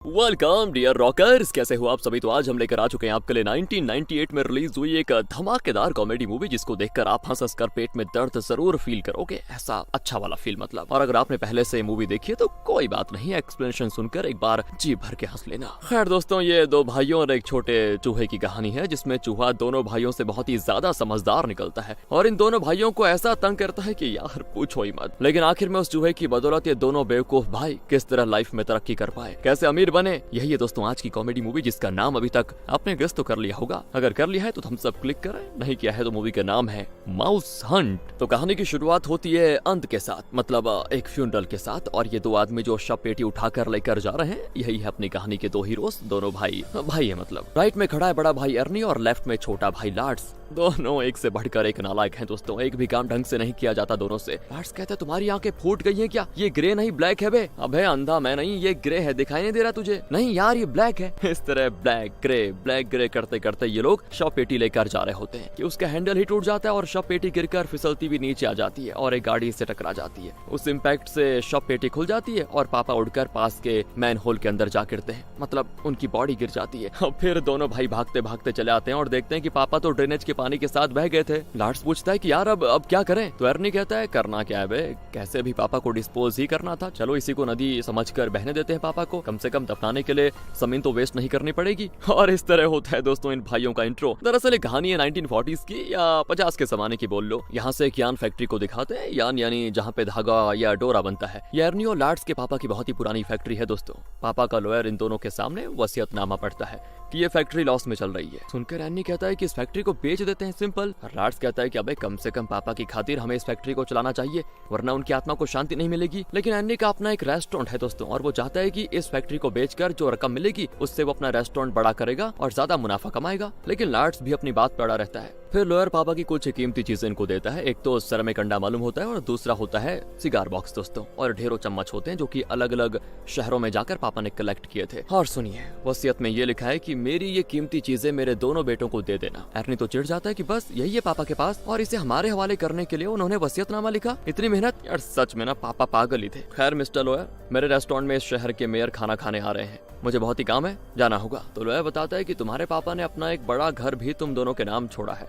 Welcome dear rockers, कैसे हो आप सभी। तो आज हम लेकर आ चुके हैं आपके लिए 1998 में रिलीज हुई एक धमाकेदार कॉमेडी मूवी जिसको देखकर आप हंस कर पेट में दर्द जरूर फील करोगे। ऐसा अच्छा वाला फील मतलब। और अगर आपने पहले से मूवी देखी है तो कोई बात नहीं, एक्सप्लेनेशन सुनकर एक बार जी भर के हंस लेना। खैर दोस्तों, ये दो भाइयों और एक छोटे चूहे की कहानी है जिसमें चूहा दोनों भाइयों से बहुत ही ज्यादा समझदार निकलता है और इन दोनों भाइयों को ऐसा तंग करता है कि यार पूछो ही मत। लेकिन आखिर में उस चूहे की बदौलत ये दोनों बेवकूफ भाई किस तरह लाइफ में तरक्की कर पाए, कैसे अमीर बने, यही है दोस्तों आज की कॉमेडी मूवी जिसका नाम अभी तक आपने गेस तो कर लिया होगा। अगर कर लिया है तो थम्स अप क्लिक करें, नहीं किया है तो मूवी का नाम है माउस हंट। तो कहानी की शुरुआत होती है अंत के साथ, मतलब एक फ्यूनरल के साथ। और ये दो आदमी जो शव पेटी उठाकर लेकर जा रहे हैं, यही है अपनी कहानी के दो हीरोज। दोनों भाई है मतलब। राइट में खड़ा है बड़ा भाई अर्नी और लेफ्ट में छोटा भाई लार्ड्स। दोनों एक से बढ़कर एक नालायक हैं दोस्तों, एक भी काम ढंग से नहीं किया जाता दोनों से। लार्ड्स कहता है तुम्हारी आंखें फूट गई हैं क्या, ये ग्रे नहीं ब्लैक है बे। अबे अंधा मैं नहीं, ये ग्रे है, दिखाई नहीं दे रहा तुझे। नहीं यार ये ब्लैक है। इस तरह ब्लैक ग्रे करते करते ये लोग शव पेटी लेकर जा रहे होते हैं कि उसका हैंडल ही टूट जाता है और शव पेटी गिरकर फिसलती भी नीचे आ जाती है और एक गाड़ी से टकरा जाती है। उस इम्पैक्ट से शव पेटी खुल जाती है और पापा उड़कर पास के मैन होल के अंदर जा गिरते हैं, मतलब उनकी बॉडी गिर जाती है। और फिर दोनों भाई भागते भागते चले आते हैं और देखते हैं कि पापा तो ड्रेनेज के पानी के साथ बह गए थे। लार्ड्स पूछता है कि यार अब क्या करें। तो अर्नी कहता है करना क्या है बे, कैसे भी पापा को डिस्पोज ही करना था, चलो इसी को नदी समझकर बहने देते हैं पापा को, कम से कम दफनाने के लिए जमीन तो वेस्ट नहीं करनी पड़ेगी। और इस तरह होता है दोस्तों इन भाइयों का इंट्रो। दरअसल कहानी है 1940s की या 50 के जमाने की बोल लो। यहाँ से एक यान फैक्ट्री को दिखाते हैं, यान यानी जहाँ पे धागा या डोरा बनता है। ये अर्नी और लार्ड्स के पापा की बहुत ही पुरानी फैक्ट्री है दोस्तों। पापा का लॉयर इन दोनों के सामने वसीयतनामा पढ़ता है कि ये फैक्ट्री लॉस में चल रही है। सुनकर एनी कहता है कि इस फैक्ट्री को बेच देते हैं, सिंपल। लार्ड्स कहता है कि अबे कम से कम पापा की खातिर हमें इस फैक्ट्री को चलाना चाहिए, वरना उनकी आत्मा को शांति नहीं मिलेगी। लेकिन एनी का अपना एक रेस्टोरेंट है दोस्तों और वो चाहता है कि इस फैक्ट्री को बेचकर जो रकम मिलेगी उससे वो अपना रेस्टोरेंट बड़ा करेगा और ज्यादा मुनाफा कमाएगा। लेकिन लार्ड्स भी अपनी बात पे अड़ा रहता है। फिर लॉयर पापा की कुछ कीमती चीजें इनको देता है। एक तो सर में कंडा मालूम होता है और दूसरा होता है सिगार बॉक्स दोस्तों, और ढेरों चम्मच होते हैं जो कि अलग अलग शहरों में जाकर पापा ने कलेक्ट किए थे। और सुनिए, वसीयत में ये लिखा है कि मेरी ये कीमती चीजें मेरे दोनों बेटों को दे देना। अर्नी तो चिढ़ जाता है कि बस यही है पापा के पास और इसे हमारे हवाले करने के लिए उन्होंने वसीयतनामा लिखा। इतनी मेहनत, यार सच में ना पापा पागल ही थे। खैर मिस्टर लॉयर, मेरे रेस्टोरेंट में इस शहर के मेयर खाना खाने आ रहे हैं, मुझे बहुत ही काम है, जाना होगा। तो लॉयर बताता है कि तुम्हारे पापा ने अपना एक बड़ा घर भी तुम दोनों के नाम छोड़ा है।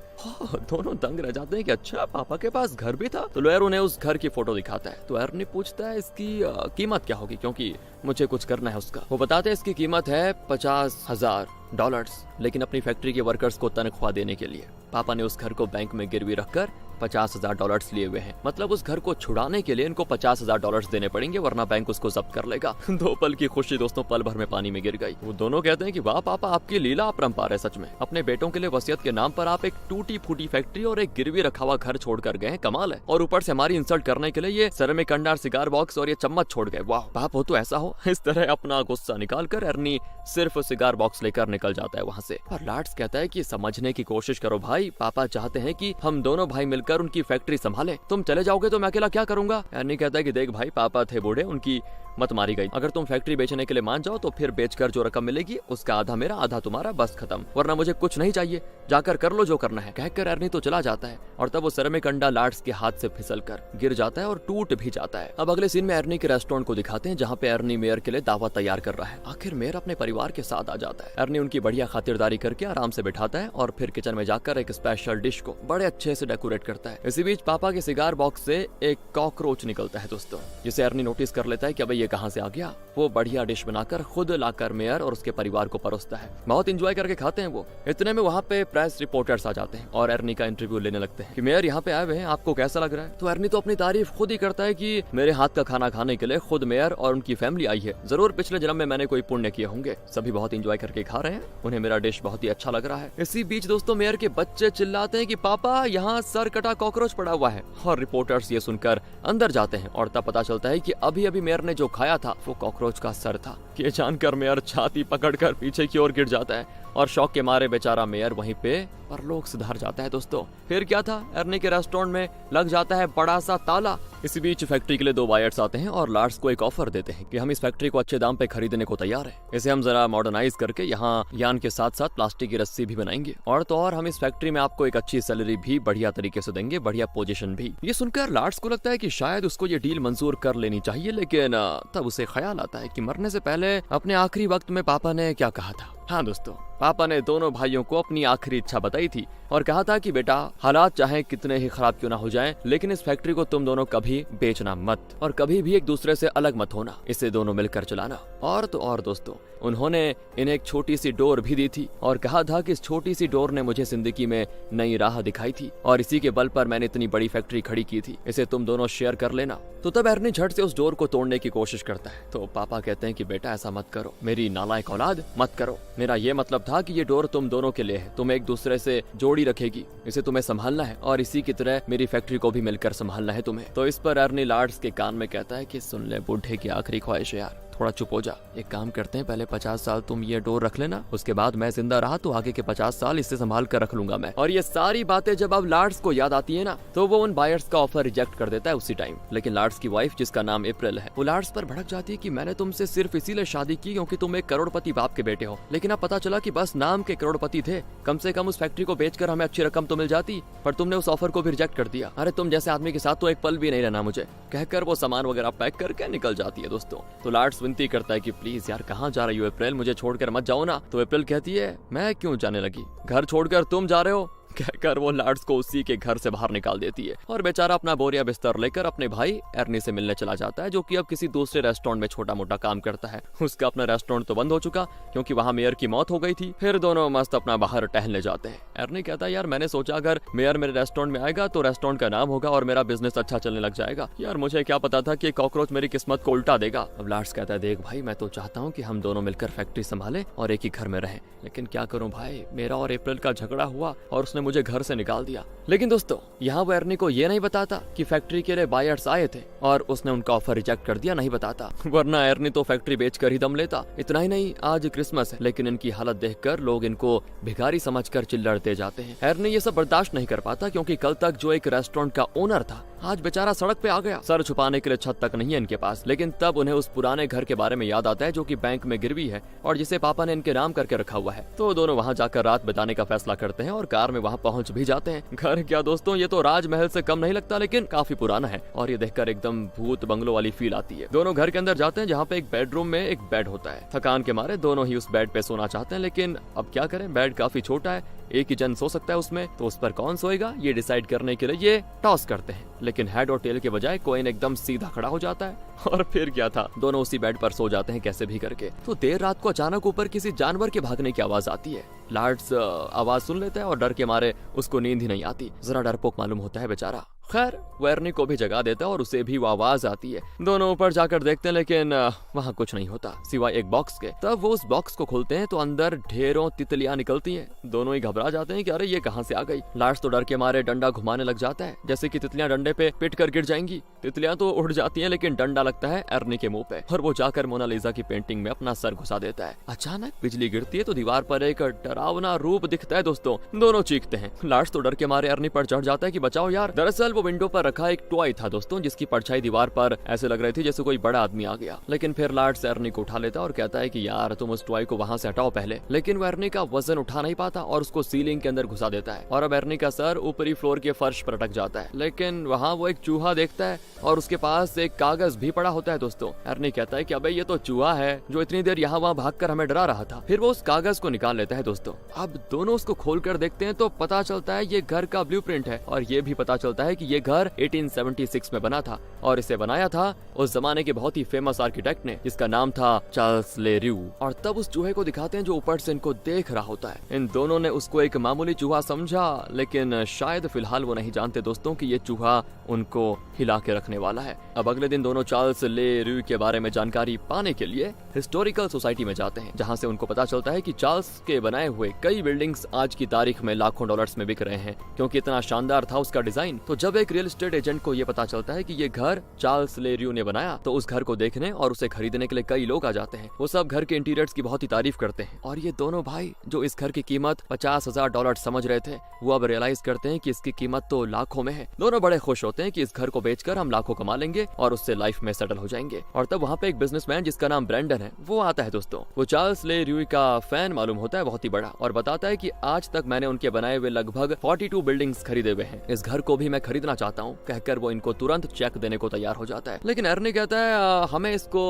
दोनों दंग रह जाते हैं कि अच्छा पापा के पास घर भी था। तो लॉयर उन्हें उस घर की फोटो दिखाता है। तो अर्नी पूछता है इसकी कीमत क्या होगी, क्योंकि मुझे कुछ करना है उसका। वो बताते हैं इसकी कीमत है $50,000, लेकिन अपनी फैक्ट्री के वर्कर्स को तनख्वाह देने के लिए पापा ने उस घर को बैंक में गिरवी रखकर $50,000 लिए हुए हैं। मतलब उस घर को छुड़ाने के लिए इनको $50,000 देने पड़ेंगे, वरना बैंक उसको जब्त कर लेगा। दो पल की खुशी दोस्तों पल भर में पानी में गिर गई। वो दोनों कहते हैं कि वाह पापा, आपकी लीला अपरंपार है सच में। अपने बेटों के लिए वसीयत के नाम पर आप एक टूटी फूटी फैक्ट्री और एक गिरवी रखा हुआ घर छोड़कर गए, कमाल है। और ऊपर से हमारी इंसल्ट करने के लिए ये सर में कंडा, सिगार बॉक्स और ये चम्मच छोड़ गए। वाह बाप हो तो ऐसा हो। इस तरह अपना गुस्सा निकाल कर अर्नी सिर्फ सिगार बॉक्स लेकर निकल जाता है वहाँ से। और लार्ड्स कहता है कि समझने की कोशिश करो भाई, पापा चाहते हैं कि हम दोनों भाई मिलकर उनकी फैक्ट्री संभाले, तुम चले जाओगे तो मैं अकेला क्या करूंगा। अर्नी कहता है कि देख भाई, पापा थे बूढ़े, उनकी मत मारी गई। अगर तुम फैक्ट्री बेचने के लिए मान जाओ तो फिर बेचकर जो रकम मिलेगी उसका आधा मेरा आधा तुम्हारा, बस खत्म, वरना मुझे कुछ नहीं चाहिए, जाकर कर लो जो करना है। कहकर अर्नी तो चला जाता है और तब वो सर में कंडा लार्ड्स के हाथ से फिसलकर गिर जाता है और टूट भी जाता है। अब अगले सीन में अर्नी के रेस्टोरेंट को दिखाते हैं जहाँ पे अर्नी मेयर के लिए दावत तैयार कर रहा है। आखिर मेयर अपने परिवार के साथ आ जाता है। अर्नी उनकी बढ़िया खातिरदारी करके आराम से बिठाता है और फिर किचन में जाकर एक स्पेशल डिश को बड़े अच्छे से डेकोरेट करता है। इसी बीच पापा के सिगार बॉक्स से एक कॉकरोच निकलता है दोस्तों, जिसे अर्नी नोटिस कर लेता है कि अबे ये कहाँ से आ गया। वो बढ़िया डिश बनाकर खुद लाकर मेयर और उसके परिवार को परोसता है। बहुत एंजॉय करके खाते हैं वो। इतने में वहाँ पे प्रेस रिपोर्टर्स आ जाते हैं और अर्नी का इंटरव्यू लेने लगते हैं कि मेयर यहाँ पे आए हुए हैं, आपको कैसा लग रहा है। तो अर्नी तो अपनी तारीफ खुद ही करता है कि मेरे हाथ का खाना खाने के लिए खुद मेयर और उनकी फैमिली आई है, जरूर पिछले जन्म में मैंने कोई पुण्य किए होंगे। सभी बहुत एंजॉय करके खा रहे हैं, उन्हें मेरा डिश बहुत ही अच्छा लग रहा है। इसी बीच दोस्तों मेयर के बच्चे चिल्लाते हैं कि पापा यहाँ सर कटा कॉकरोच पड़ा हुआ है। और रिपोर्टर्स ये सुनकर अंदर जाते हैं और तब पता चलता है कि अभी अभी मेयर ने जो खाया था वो कॉकरोच का सर था। ये जानकर मेयर छाती पकड़कर पीछे की ओर गिर जाता है और शौक के मारे बेचारा मेयर वहीं पे परलोक सिधार जाता है दोस्तों। फिर क्या था, अर्नी के रेस्टोरेंट में लग जाता है बड़ा सा ताला इसी बीच फैक्ट्री के लिए दो बायर्स आते हैं और लार्स को एक ऑफर देते हैं कि हम इस फैक्ट्री को अच्छे दाम पे खरीदने को तैयार हैं। इसे हम जरा मॉडर्नाइज करके यहाँ यान के साथ साथ प्लास्टिक की रस्सी भी बनाएंगे, और तो और हम इस फैक्ट्री में आपको एक अच्छी सैलरी भी बढ़िया तरीके से देंगे, बढ़िया पोजीशन भी। ये सुनकर लार्स को लगता है कि शायद उसको ये डील मंजूर कर लेनी चाहिए, लेकिन तब उसे ख्याल आता है कि मरने से पहले अपने आखिरी वक्त में पापा ने क्या कहा था। हाँ दोस्तों, पापा ने दोनों भाइयों को अपनी आखिरी इच्छा बताई थी और कहा था कि बेटा, हालात चाहे कितने ही खराब क्यों ना हो जाएं, लेकिन इस फैक्ट्री को तुम दोनों कभी बेचना मत और कभी भी एक दूसरे से अलग मत होना, इसे दोनों मिलकर चलाना। और तो और दोस्तों, उन्होंने इन्हें एक छोटी सी डोर भी दी थी और कहा था कि इस छोटी सी डोर ने मुझे जिंदगी में नई राह दिखाई थी और इसी के बल पर मैंने इतनी बड़ी फैक्ट्री खड़ी की थी, इसे तुम दोनों शेयर कर लेना। तो तब एर्नी झट से उस डोर को तोड़ने की कोशिश करता है, तो पापा कहते हैं कि बेटा ऐसा मत करो, मेरी नालायक औलाद, मत करो। मेरा ये मतलब था कि ये डोर तुम दोनों के लिए है, तुम एक दूसरे से जोड़ी रखेगी, इसे तुम्हें संभालना है और इसी की तरह मेरी फैक्ट्री को भी मिलकर संभालना है तुम्हें। तो इस पर एर्नी लार्स के कान में कहता है कि सुन ले बूढ़े की आखिरी ख्वाहिश है यार, थोड़ा चुप हो जा। एक काम करते हैं, पहले 50 साल तुम ये डोर रख लेना, उसके बाद मैं जिंदा रहा तो आगे के 50 साल इससे संभाल कर रख लूंगा मैं। और ये सारी बातें जब अब लार्स को याद आती है ना, तो वो उन बायर्स का ऑफर रिजेक्ट कर देता है उसी टाइम। लेकिन लार्स की वाइफ, जिसका नाम अप्रैल है, वो लार्स पर भड़क जाती है कि मैंने तुमसे सिर्फ इसीलिए शादी की क्योंकि तुम एक करोड़पति बाप के बेटे हो। लेकिन अब पता चला कि बस नाम के करोड़पति थे, कम से कम उस फैक्ट्री को बेचकर हमें अच्छी रकम तो मिल जाती, पर तुमने उस ऑफर को भी रिजेक्ट कर दिया। अरे तुम जैसे आदमी के साथ तो एक पल भी नहीं रहना मुझे, कहकर वो सामान वगैरह पैक करके निकल जाती है दोस्तों। तो लार्स विनती करता है कि प्लीज यार, कहाँ जा रही हो अप्रैल, मुझे छोड़कर मत जाओ ना। तो अप्रैल कहती है मैं क्यों जाने लगी, घर छोड़कर तुम जा रहे हो, कहकर वो लार्स को उसी के घर से बाहर निकाल देती है और बेचारा अपना बोरिया बिस्तर लेकर अपने भाई एर्नी से मिलने चला जाता है, जो कि अब किसी दूसरे रेस्टोरेंट में छोटा मोटा काम करता है। उसका अपना रेस्टोरेंट तो बंद हो चुका क्योंकि वहाँ मेयर की मौत हो गई थी। फिर दोनों मस्त अपना बाहर टहलने जाते हैं। एर्नी कहता है यार, मैंने सोचा अगर मेयर मेरे रेस्टोरेंट में आएगा तो रेस्टोरेंट का नाम होगा और मेरा बिजनेस अच्छा चलने लग जाएगा। यार मुझे क्या पता था कि कॉकरोच मेरी किस्मत को उल्टा देगा। अब लार्स कहता है देख भाई, मैं तो चाहता हूँ कि हम दोनों मिलकर फैक्ट्री संभालें और एक ही घर में रहें, लेकिन क्या करूँ भाई, मेरा और अप्रैल का झगड़ा हुआ और उसने मुझे घर से निकाल दिया। लेकिन दोस्तों, यहाँ वो एर्नी को ये नहीं बताता कि फैक्ट्री के लिए बायर्स आए थे और उसने उनका ऑफर रिजेक्ट कर दिया, नहीं बताता, वरना एर्नी तो फैक्ट्री बेचकर ही दम लेता। इतना ही नहीं, आज क्रिसमस है, लेकिन इनकी हालत देखकर लोग इनको भिखारी समझकर चिल्लाते जाते हैं। एर्नी ये सब बर्दाश्त नहीं कर पाता क्योंकि कल तक जो एक रेस्टोरेंट का ओनर था, आज बेचारा सड़क पे आ गया, सर छुपाने के लिए छत तक नहीं है इनके पास। लेकिन तब उन्हें उस पुराने घर के बारे में याद आता है जो कि बैंक में गिरवी है और जिसे पापा ने इनके नाम करके रखा हुआ है। तो दोनों वहां जाकर रात बिताने का फैसला करते हैं और कार में वहां पहुंच भी जाते हैं। घर क्या दोस्तों, ये तो राजमहल से कम नहीं लगता, लेकिन काफी पुराना है और ये देखकर एकदम भूत बंगलो वाली फील आती है। दोनों घर के अंदर जाते हैं जहाँ पे एक बेडरूम में एक बेड होता है। थकान के मारे दोनों ही उस बेड पे सोना चाहते हैं, लेकिन अब क्या करें, बेड काफी छोटा है, एक ही जन सो सकता है उसमें, तो उस पर कौन सोएगा ये डिसाइड करने के लिए ये टॉस करते हैं। लेकिन हेड और टेल के बजाय कॉइन एकदम सीधा खड़ा हो जाता है और फिर क्या था, दोनों उसी बेड पर सो जाते हैं कैसे भी करके। तो देर रात को अचानक ऊपर किसी जानवर के भागने की आवाज आती है। लार्स आवाज सुन लेता है और डर के मारे उसको नींद ही नहीं आती, जरा डरपोक मालूम होता है बेचारा। खैर वो एर्नी को भी जगा देता है और उसे भी वो आवाज आती है। दोनों ऊपर जाकर देखते हैं, लेकिन वहाँ कुछ नहीं होता सिवाय एक बॉक्स के। तब वो उस बॉक्स को खोलते हैं तो अंदर ढेरों तितलियां निकलती हैं। दोनों ही घबरा जाते हैं कि अरे ये कहाँ से आ गई। लार्स तो डर के मारे डंडा घुमाने लग जाता है, जैसे कि तितलियां डंडे पे पिट कर गिर जाएंगी। तितलियां तो उड़ जाती हैं, लेकिन डंडा लगता है एर्नी के मुंह पे और वो जाकर मोनालिसा की पेंटिंग में अपना सर घुसा देता है। अचानक बिजली गिरती है तो दीवार पर एक डरावना रूप दिखता है दोस्तों। दोनों चीखते हैं। लार्स तो डर के मारे एर्नी पर चढ़ जाता है कि बचाओ यार। दरअसल वो विंडो पर रखा एक टॉय था दोस्तों, जिसकी परछाई दीवार पर ऐसे लग रही थी जैसे कोई बड़ा आदमी आ गया। लेकिन फिर लार्स एर्नी को उठा लेता और कहता है कि यार तुम उस टॉय को वहां से हटाओ पहले। लेकिन वो एर्नी का वजन उठा नहीं पाता और उसको सीलिंग के अंदर घुसा देता है और अब एर्नी का सर ऊपरी फ्लोर के फर्श पर अटक जाता है। लेकिन वहाँ वो एक चूहा देखता है और उसके पास एक कागज भी पड़ा होता है दोस्तों। एर्नी कहता है कि अबे ये तो चूहा है जो इतनी देर यहाँ वहाँ भागकर हमें डरा रहा था। फिर वो उस कागज को निकाल लेता है दोस्तों। अब दोनों उसको खोलकर देखते हैं तो पता चलता है ये घर का ब्लूप्रिंट है और ये भी पता चलता है कि ये घर 1876 में बना था और इसे बनाया था उस जमाने के बहुत ही फेमस आर्किटेक्ट ने, जिसका नाम था चार्ल्स ले र्यू। और तब उस चूहे को दिखाते हैं जो ऊपर से इनको देख रहा होता है। इन दोनों ने उसको एक मामूली चूहा समझा, लेकिन शायद फिलहाल वो नहीं जानते दोस्तों कि ये चूहा उनको हिला के रखने वाला है। अब अगले दिन दोनों चार्ल्स ले र्यू के बारे में जानकारी पाने के लिए हिस्टोरिकल सोसाइटी में जाते हैं, जहाँ से उनको पता चलता है कि चार्ल्स के बनाए हुए कई बिल्डिंग्स आज की तारीख में लाखों डॉलर्स में बिक रहे हैं, क्योंकि इतना शानदार था उसका डिजाइन। तो जब एक रियल एस्टेट एजेंट को ये पता चलता है कि ये घर चार्ल्स ले र्यू ने बनाया, तो उस घर को देखने और उसे खरीदने के लिए कई लोग आ जाते हैं। वो सब घर के इंटीरियर्स की बहुत ही तारीफ करते हैं और ये दोनों भाई जो इस घर की कीमत $50,000 समझ रहे थे, वो अब रियलाइज करते हैं कि इसकी कीमत तो लाखों में है। दोनों बड़े खुश होते होते हैं कि इस घर को बेचकर हम लाखों कमा लेंगे और उससे लाइफ में सेटल हो जाएंगे। और तब वहाँ पे एक बिजनेसमैन जिसका नाम ब्रेंडन है वो आता है दोस्तों। वो चार्ल्स ले र्यूई का फैन मालूम होता है, बहुत ही बड़ा, और बताता है कि आज तक मैंने उनके बनाए हुए लगभग 42 बिल्डिंग्स खरीदे हुए हैं, इस घर को भी मैं खरीदना चाहता हूँ। कहकर वो इनको तुरंत चेक देने को तैयार हो जाता है। लेकिन अर्नी कहता है हमें इसको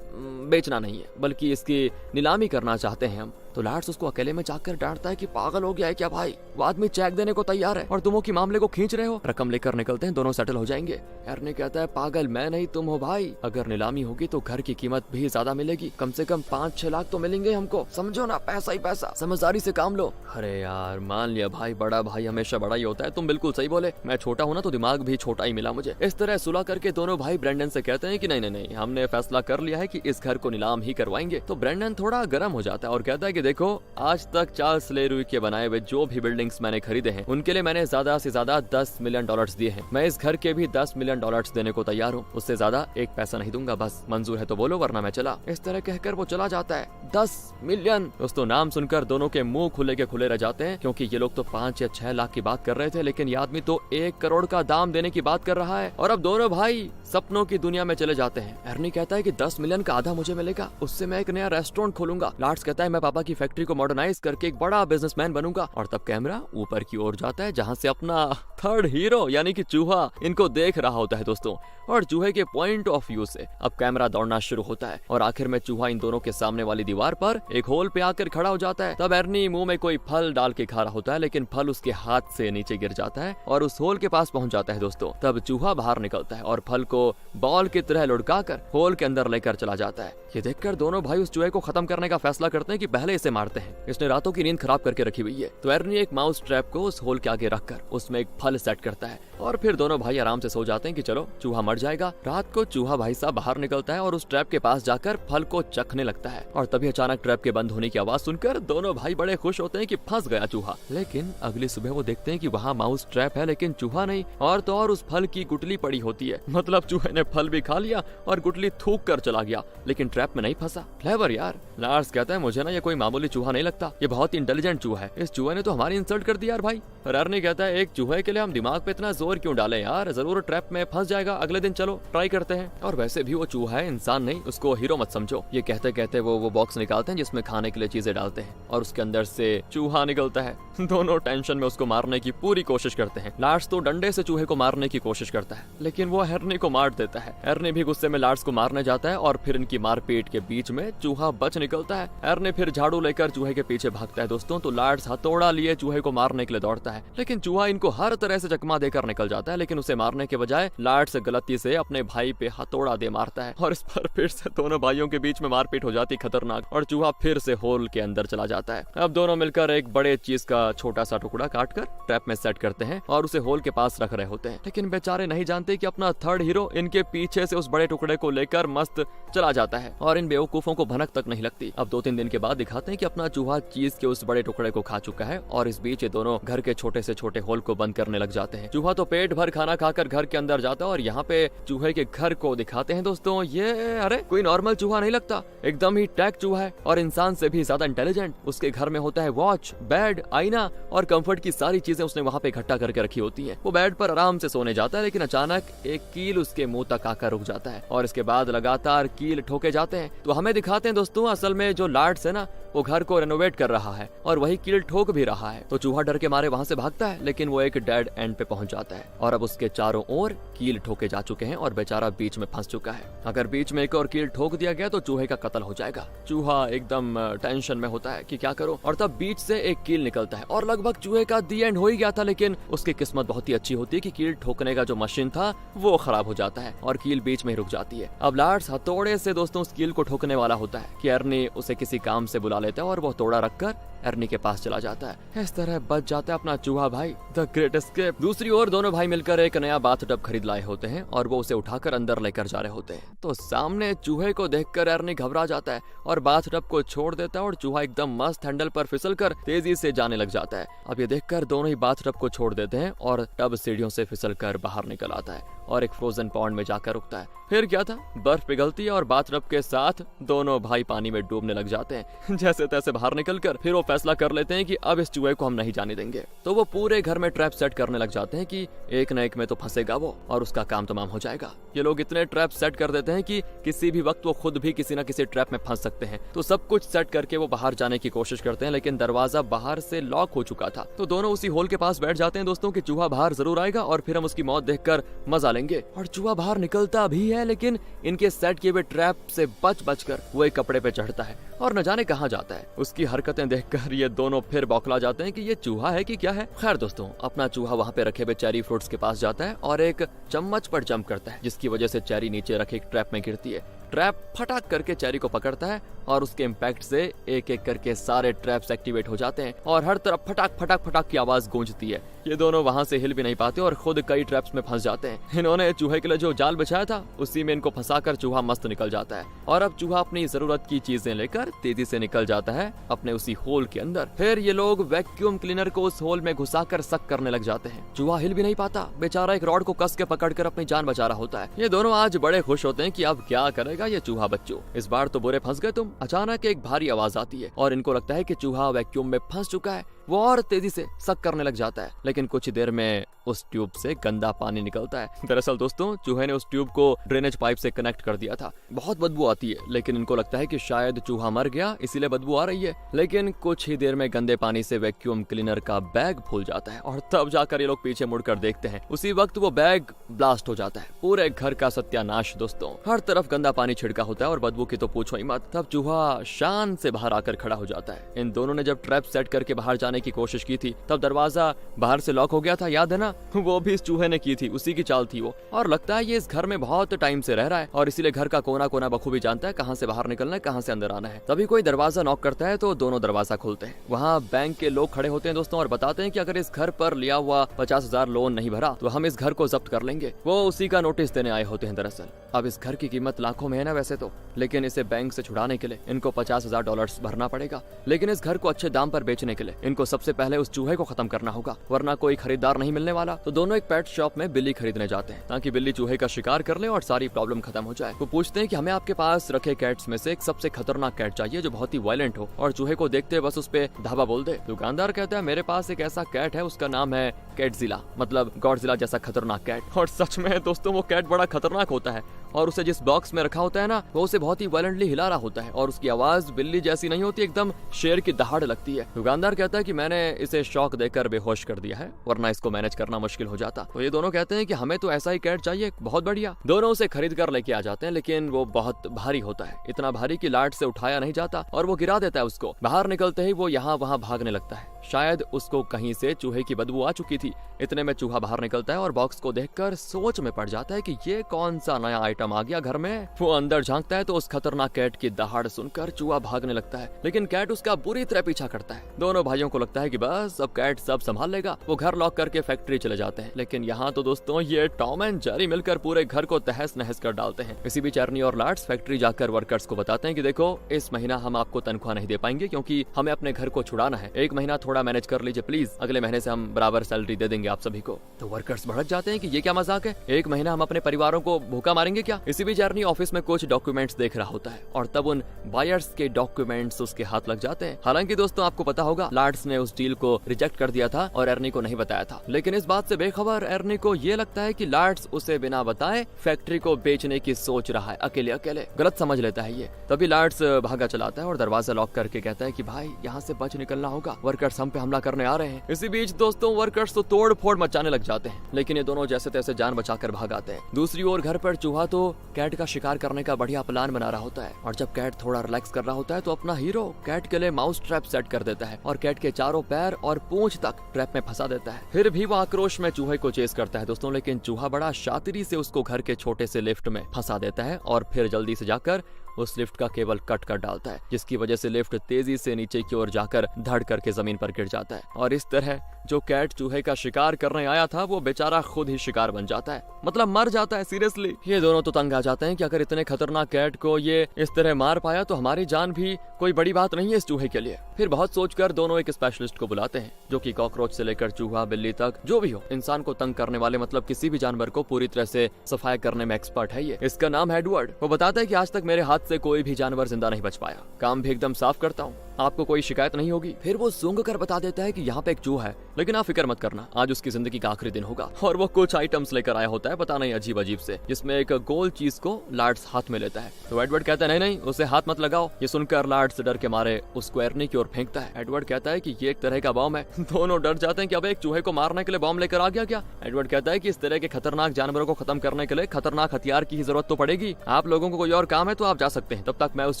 बेचना नहीं है बल्कि इसकी नीलामी करना चाहते हैं हम। तो लार्ड्स उसको अकेले में जाकर डांटता है कि पागल हो गया है क्या भाई, वो आदमी चेक देने को तैयार है और तुम की मामले को खींच रहे हो। रकम लेकर निकलते हैं, दोनों सेटल हो जाएंगे। अर्नी कहता है पागल मैं नहीं तुम हो भाई, अगर नीलामी होगी तो घर की कीमत भी ज्यादा मिलेगी, कम से कम 5-6 लाख तो मिलेंगे हमको, समझो ना, पैसा ही पैसा, समझदारी से काम लो। अरे यार मान लिया भाई, बड़ा भाई हमेशा बड़ा ही होता है, तुम बिल्कुल सही बोले, मैं छोटा हूँ ना तो दिमाग भी छोटा ही मिला मुझे। इस तरह सुलह करके दोनों भाई ब्रेंडन से कहते हैं कि नहीं नहीं नहीं, हमने फैसला कर लिया है कि इस घर को नीलाम ही करवाएंगे। तो ब्रेंडन थोड़ा गर्म हो जाता है और कहता है कि देखो आज तक चार्ल्स ले र्यूई के बनाए हुए जो भी बिल्डिंग्स मैंने खरीदे हैं उनके लिए मैंने ज्यादा से ज्यादा $10 मिलियन दिए हैं, मैं इस घर के भी $10 मिलियन देने को तैयार हूँ, उससे ज्यादा एक पैसा नहीं दूंगा, बस मंजूर है तो बोलो वरना मैं चला। इस तरह कहकर वो चला जाता है। 10 मिलियन दोस्तों, नाम सुनकर दोनों के मुंह खुले के खुले रह जाते हैं, क्योंकि ये लोग तो 5 या 6 लाख की बात कर रहे थे, लेकिन ये आदमी तो 1 करोड़ का दाम देने की बात कर रहा है। और अब दोनों भाई सपनों की दुनिया में चले जाते हैं। अर्नी कहता है कि 10 मिलियन का आधा मुझे मिलेगा, उससे मैं एक नया रेस्टोरेंट खोलूंगा। लार्ड्स कहता है मैं पापा की फैक्ट्री को मॉडर्नाइज करके एक बड़ा बिजनेसमैन बनूंगा। और तब कैमरा ऊपर की ओर जाता है जहां से अपना थर्ड हीरो यानी कि चूहा इनको देख रहा होता है दोस्तों। और चूहे के पॉइंट ऑफ व्यू से अब कैमरा दौड़ना शुरू होता है और आखिर में चूहा इन दोनों के सामने वाली दीवार पर एक होल पे आकर खड़ा हो जाता है। तब अर्नी मुंह में कोई फल डाल के खा रहा होता है, लेकिन फल उसके हाथ से नीचे गिर जाता है और उस होल के पास पहुंच जाता है दोस्तों। तब चूहा बाहर निकलता है और फल को बॉल की तरह लुढ़काकर होल के अंदर लेकर चला जाता है। ये देखकर दोनों भाई उस चूहे को खत्म करने का फैसला करते हैं कि पहले इसे मारते हैं, इसने रातों की नींद खराब करके रखी हुई है। तो अर्नी एक माउस ट्रैप को उस होल के आगे रखकर उसमें एक फल सेट करता है और फिर दोनों भाई आराम से सो जाते हैं कि चलो चूहा मर जाएगा। रात को चूहा भाई साहब बाहर निकलता है और उस ट्रैप के पास जाकर फल को चखने लगता है और तभी अचानक ट्रैप के बंद होने की आवाज सुनकर दोनों भाई बड़े खुश होते हैं कि फंस गया चूहा। लेकिन अगली सुबह वो देखते हैं कि वहाँ माउस ट्रैप है लेकिन चूहा नहीं, और तो और उस फल की गुटली पड़ी होती है, मतलब चूहे ने फल भी खा लिया और गुटली थूक कर चला गया, लेकिन ट्रैप में नहीं फंसा। क्लेवर यार। लार्ड्स कहता है मुझे ना ये कोई मामूली चूहा नहीं लगता, ये बहुत ही इंटेलिजेंट चूहा है, इस चूहे ने तो हमारी इंसल्ट कर दी यार भाई। और अर्नी कहता है एक चूहे के लिए हम दिमाग पे इतना जोर क्यों डालें यार, जरूर ट्रैप में फंस जाएगा, अगले दिन चलो ट्राई करते हैं। और वैसे भी वो चूहा है, इंसान नहीं, उसको हीरो मत समझो। ये कहते कहते वो बॉक्स निकालते हैं जिसमें खाने के लिए चीजें डालते हैं और उसके अंदर से चूहा निकलता है। दोनों टेंशन में उसको मारने की पूरी कोशिश करते हैं। लार्ड्स तो डंडे से चूहे को मारने की कोशिश करता है लेकिन वो अर्नी को मार देता है। अर्नी भी गुस्से में लार्ड्स को मारने जाता है और फिर इनकी मारपीट के बीच में चूहा बच निकलता है। अर्नी फिर झाड़ू लेकर चूहे के पीछे भागता है दोस्तों। तो लार्ड्स हथौड़ा लिए चूहे को मारने के लिए दौड़ता है, लेकिन चूहा इनको हर तरह से चकमा देकर निकल जाता है, लेकिन उसे मारने के बजाय लार्ड्स गलती से अपने भाई पे हथौड़ा दे मारता है और इस पर फिर से दोनों भाइयों के बीच में मारपीट हो जाती खतरनाक और चूहा फिर से होल के अंदर चला जाता है। अब दोनों मिलकर एक बड़े चीज का छोटा सा टुकड़ा काटकर ट्रैप में सेट करते हैं और उसे होल के पास रख रहे होते हैं, लेकिन बेचारे नहीं जानते कि अपना थर्ड हीरो इनके पीछे से उस बड़े टुकड़े को लेकर मस्त चला जाता है और इन बेवकूफों को भनक तक नहीं लगती। अब 2-3 दिन के बाद दिखाते हैं कि अपना चूहा चीज के उस बड़े टुकड़े को खा चुका है और इस बीच ये दोनों घर के छोटे से छोटे होल को बंद करने लग जाते हैं। चूहा तो पेट भर खाना खाकर घर के अंदर जाता है और यहाँ पे चूहे के घर को दिखाते हैं दोस्तों। ये अरे कोई नॉर्मल चूहा नहीं लगता, एकदम ही टैग चूहा है और इंसान से भी ज्यादा इंटेलिजेंट। उसके घर में होता है वॉच, बेड, आईना और कंफर्ट की सारी चीजें उसने वहाँ पे इकट्ठा करके रखी होती है। वो बेड पर आराम से सोने जाता है, लेकिन अचानक एक कील उसके मुंह तक आकर रुक जाता है और इसके बाद लगातार कील ठोके जाते हैं। तो हमें दिखाते हैं दोस्तों असल में जो लार्ड्स है ना वो घर को रेनोवेट कर रहा है और वही कील ठोक भी रहा है। तो चूहा डर के मारे वहाँ से भागता है, लेकिन वो एक डेड एंड पे पहुंच जाता है और अब उसके चारों ओर कील ठोके जा चुके हैं और बेचारा बीच में फंस चुका है। अगर बीच में एक और कील ठोक दिया गया तो चूहे का कत्ल हो जाएगा। चूहा एकदम टेंशन में होता है कि क्या करो, और तब बीच से एक कील निकलता है और लगभग चूहे का दी एंड हो ही गया था, लेकिन उसकी किस्मत बहुत ही अच्छी होती है कि कील ठोकने का जो मशीन था वो खराब हो जाता है और कील बीच में रुक जाती है। अब लार्ड्स हथौड़े से दोस्तों उस कील को ठोकने वाला होता है कि अर्नी उसे किसी काम से बुला लेता है और वो हथौड़ा रखकर अर्नी के पास चला जाता है। इस तरह बच जाता है अपना चूहा भाई, द ग्रेट एस्केप। दूसरी ओर दोनों भाई मिलकर एक नया बाथटब खरीद लाए होते हैं और वो उसे उठाकर अंदर लेकर जा रहे होते हैं। तो सामने चूहे को देखकर अर्नी घबरा जाता है और बाथटब को छोड़ देता है और चूहा एकदम मस्त हैंडल पर फिसलकर तेजी से जाने लग जाता है। अब ये देखकर दोनों ही बाथटब को छोड़ देते हैं और टब सीढ़ियों से फिसलकर बाहर निकल आता है और एक फ्रोजन पॉन्ड में जाकर रुकता है। फिर क्या था, बर्फ पिघलती है और बाथटब के साथ दोनों भाई पानी में डूबने लग जाते हैं। जैसे तैसे बाहर निकलकर फिर वो फैसला कर लेते हैं कि अब इस चूहे को हम नहीं जाने देंगे। तो वो पूरे घर में ट्रैप सेट करने लग जाते हैं कि एक न एक में तो फंसेगा वो और उसका काम तमाम हो जाएगा। ये लोग इतने ट्रैप सेट कर देते हैं कि किसी भी वक्त वो खुद भी किसी न किसी ट्रैप में फंस सकते हैं। तो सब कुछ सेट करके वो बाहर जाने की कोशिश करते हैं, लेकिन दरवाजा बाहर से लॉक हो चुका था। तो दोनों उसी होल के पास बैठ जाते हैं दोस्तों कि चूहा बाहर जरूर आएगा और फिर हम उसकी मौत देखकर मजा लेंगे। और चूहा बाहर निकलता भी है, लेकिन इनके सेट किए हुए ट्रैप से बच कर वो एक कपड़े पे चढ़ता है और न जाने कहां जाता है। उसकी हरकतें देखकर ये दोनों फिर बौखला जाते हैं कि ये चूहा है कि क्या है। खैर दोस्तों, अपना चूहा वहां पे रखे हुए चेरी फ्रूट्स के पास जाता है और एक चम्मच पर जंप करता है, जिसकी वजह से चेरी नीचे रखे एक ट्रैप में गिरती है। ट्रैप फटाक करके चेरी को पकड़ता है और उसके इम्पैक्ट से एक एक करके सारे ट्रैप्स एक्टिवेट हो जाते हैं और हर तरफ फटाक फटाक फटाक की आवाज गूंजती है। ये दोनों वहां से हिल भी नहीं पाते और खुद कई ट्रैप्स में फंस जाते हैं। इन्होंने चूहे के लिए जो जाल बिछाया था उसी में इनको फंसाकर चूहा मस्त निकल जाता है और अब चूहा अपनी जरूरत की चीजें लेकर तेजी से निकल जाता है अपने उसी होल के अंदर। फिर ये लोग वैक्यूम क्लीनर को उस होल में घुसाकर सक करने लग जाते हैं। चूहा हिल भी नहीं पाता, बेचारा एक रॉड को कस के पकड़कर अपनी जान बचा रहा होता है। ये दोनों आज बड़े खुश होते हैं कि अब क्या करेगा ये चूहा बच्चों, इस बार तो बुरे फंस गए तुम। अचानक एक भारी आवाज आती है और इनको लगता है कि चूहा वैक्यूम में फंस चुका है। वो और तेजी से सक करने लग जाता है, लेकिन कुछ देर में उस ट्यूब से गंदा पानी निकलता है। दरअसल दोस्तों, चूहे ने उस ट्यूब को ड्रेनेज पाइप से कनेक्ट कर दिया था। बहुत बदबू आती है, लेकिन इनको लगता है कि शायद चूहा मर गया इसीलिए बदबू आ रही है। लेकिन कुछ ही देर में गंदे पानी से वैक्यूम क्लीनर का बैग फूल जाता है और तब जाकर ये लोग पीछे मुड़कर देखते हैं। उसी वक्त वो बैग ब्लास्ट हो जाता है। पूरे घर का सत्यानाश दोस्तों, हर तरफ गंदा पानी छिड़का होता है और बदबू की तो पूछो ही मत। तब चूहा शान से बाहर आकर खड़ा हो जाता है। इन दोनों ने जब ट्रैप सेट करके बाहर जाने की कोशिश की थी तब दरवाजा बाहर से लॉक हो गया था, याद है ना? वो भी इस चूहे ने की थी, उसी की चाल थी वो। और लगता है ये इस घर में बहुत टाइम से रह रहा है और इसीलिए घर का कोना कोना बखूबी जानता है कहां से बाहर निकलना है, कहां से अंदर आना है। तभी कोई दरवाजा नॉक करता है तो दोनों दरवाजा खोलते हैं। वहाँ बैंक के लोग खड़े होते हैं दोस्तों और बताते हैं कि अगर इस घर पर लिया हुआ 50,000 लोन नहीं भरा तो हम इस घर को जब्त कर लेंगे। वो उसी का नोटिस देने आए होते हैं। दरअसल अब इस घर की कीमत लाखों में है ना वैसे तो, लेकिन इसे बैंक से छुड़ाने के लिए इनको $50,000 भरना पड़ेगा। लेकिन इस घर को अच्छे दाम पर बेचने के लिए इनको सबसे पहले उस चूहे को खत्म करना होगा, वरना कोई खरीदार नहीं मिलने वाला। तो दोनों एक पेट शॉप में बिल्ली खरीदने जाते हैं ताकि बिल्ली चूहे का शिकार कर ले और सारी प्रॉब्लम खत्म हो जाए। वो पूछते हैं कि हमें आपके पास रखे कैट्स में से एक सबसे खतरनाक कैट चाहिए जो बहुत ही वायलेंट हो और चूहे को देखते बस उस पे धावा बोल दे। दुकानदार कहता है मेरे पास एक ऐसा कैट है, उसका नाम है कैटजिला, मतलब गॉडजिला जैसा खतरनाक कैट। और सच में दोस्तों वो कैट बड़ा खतरनाक होता है और उसे जिस बॉक्स में रखा होता है ना, वो उसे बहुत ही वायलेंटली हिला रहा होता है और उसकी आवाज बिल्ली जैसी नहीं होती, एकदम शेर की दहाड़ लगती है। दुकानदार कहता है कि मैंने इसे शॉक देकर बेहोश कर दिया है, वरना इसको मैनेज करना मुश्किल हो जाता। तो ये दोनों कहते हैं कि हमें तो ऐसा ही कैट चाहिए, बहुत बढ़िया। दोनों उसे खरीद कर लेके आ जाते हैं, लेकिन वो बहुत भारी होता है, इतना भारी कि लाट से उठाया नहीं जाता और वो गिरा देता है उसको। बाहर निकलते ही वो यहाँ वहाँ भागने लगता है, शायद उसको कहीं से चूहे की बदबू आ चुकी थी। इतने में चूहा बाहर निकलता है और बॉक्स को देखकर सोच में पड़ जाता है कि ये कौन सा नया आइटम आ गया घर में। वो अंदर झांकता है तो उस खतरनाक कैट की दहाड़ सुनकर चूहा भागने लगता है, लेकिन कैट उसका बुरी तरह पीछा करता है। दोनों भाइयों को लगता है कि बस अब कैट सब संभाल लेगा। वो घर लॉक करके फैक्ट्री चले जाते हैं, लेकिन यहाँ तो दोस्तों ये टॉम एंड जेरी मिलकर पूरे घर को तहस नहस कर डालते हैं। इसी बीच अर्नी और लार्ड्स फैक्ट्री जाकर वर्कर्स को बताते हैं कि देखो इस महीना हम आपको तनख्वाह नहीं दे पाएंगे क्योंकि हमें अपने घर को छुड़ाना है। एक महीना थोड़ा मैनेज कर लीजिए प्लीज, अगले महीने से हम बराबर सैलरी दे देंगे आप सभी को। तो वर्कर्स भड़क जाते हैं कि ये क्या मजाक है, एक महीना हम अपने परिवारों को भूखा मारेंगे क्या? इसी बीच अर्नी ऑफिस में कुछ डॉक्यूमेंट्स देख रहा होता है और तब उन बायर्स के डॉक्यूमेंट्स उसके हाथ लग जाते हैं। हालांकि दोस्तों आपको पता होगा लार्ड्स ने उस डील को रिजेक्ट कर दिया था और अर्नी को नहीं बताया था, लेकिन इस बात से बेखबर अर्नी को ये लगता है कि लार्ड्स उसे बिना बताए फैक्ट्री को बेचने की सोच रहा है, अकेले अकेले। गलत समझ लेता है ये। तभी लार्ड्स भागा चलाता है और दरवाजा लॉक करके कहता है कि भाई यहाँ से बच निकलना होगा, वर्कर्स हम पे हमला करने आ रहे हैं। इसी बीच दोस्तों वर्कर्स तो तोड़ फोड़ मचाने लग जाते हैं, लेकिन ये दोनों जैसे तैसे जान बचाकर भाग आते हैं। दूसरी ओर घर पर चूहा तो कैट का शिकार करने का बढ़िया प्लान बना रहा होता है और जब कैट थोड़ा रिलैक्स कर रहा होता है तो अपना हीरो कैट के लिए माउस ट्रैप सेट कर देता है और कैट के चारों पैर और पूंछ तक ट्रैप में फंसा देता है। फिर भी वो आक्रोश में चूहे को चेस करता है दोस्तों, लेकिन चूहा बड़ा शातिरी से उसको घर के छोटे से लिफ्ट में फंसा देता है और फिर जल्दी से जाकर उस लिफ्ट का केबल कट कर डालता है, जिसकी वजह से लिफ्ट तेजी से नीचे की ओर जाकर धड़ करके जमीन पर गिर जाता है। और इस तरह जो कैट चूहे का शिकार करने आया था वो बेचारा खुद ही शिकार बन जाता है, मतलब मर जाता है। सीरियसली ये दोनों तो तंग आ जाते हैं कि अगर इतने खतरनाक कैट को ये इस तरह मार पाया तो हमारी जान भी कोई बड़ी बात नहीं है इस चूहे के लिए। फिर बहुत सोचकर दोनों एक स्पेशलिस्ट को बुलाते हैं, जो कि कॉकरोच से लेकर चूहा बिल्ली तक जो भी हो, इंसान को तंग करने वाले मतलब किसी भी जानवर को पूरी तरह से सफाई करने में एक्सपर्ट है ये। इसका नाम है एडवर्ड। वो बताता है कि आज तक मेरे हाथ से कोई भी जानवर जिंदा नहीं बच पाया, काम भी एकदम साफ करता हूँ, आपको कोई शिकायत नहीं होगी। फिर वो सूंघ कर बता देता है कि यहाँ पे एक चूहा है, लेकिन आप फिक्र मत करना, आज उसकी जिंदगी का आखिरी दिन होगा। और वो कुछ आइटम्स लेकर आया होता है, पता नहीं अजीब अजीब से, जिसमें एक गोल चीज को लार्ड्स हाथ में लेता है। तो एडवर्ड कहता है नहीं नहीं, उसे हाथ मत लगाओ। ये सुनकर लार्ड्स डर के मारे उसको एर्नी की ओर फेंकता है। एडवर्ड कहता है कि ये एक तरह का बॉम्ब है। दोनों डर जाते हैं कि अब एक चूहे को मारने के लिए बॉम्ब लेकर आ गया क्या। एडवर्ड कहता है कि इस तरह के खतरनाक जानवरों को खत्म करने के लिए खतरनाक हथियार की जरूरत तो पड़ेगी। आप लोगों को कोई और काम है तो आप जा सकते हैं, तब तक मैं उस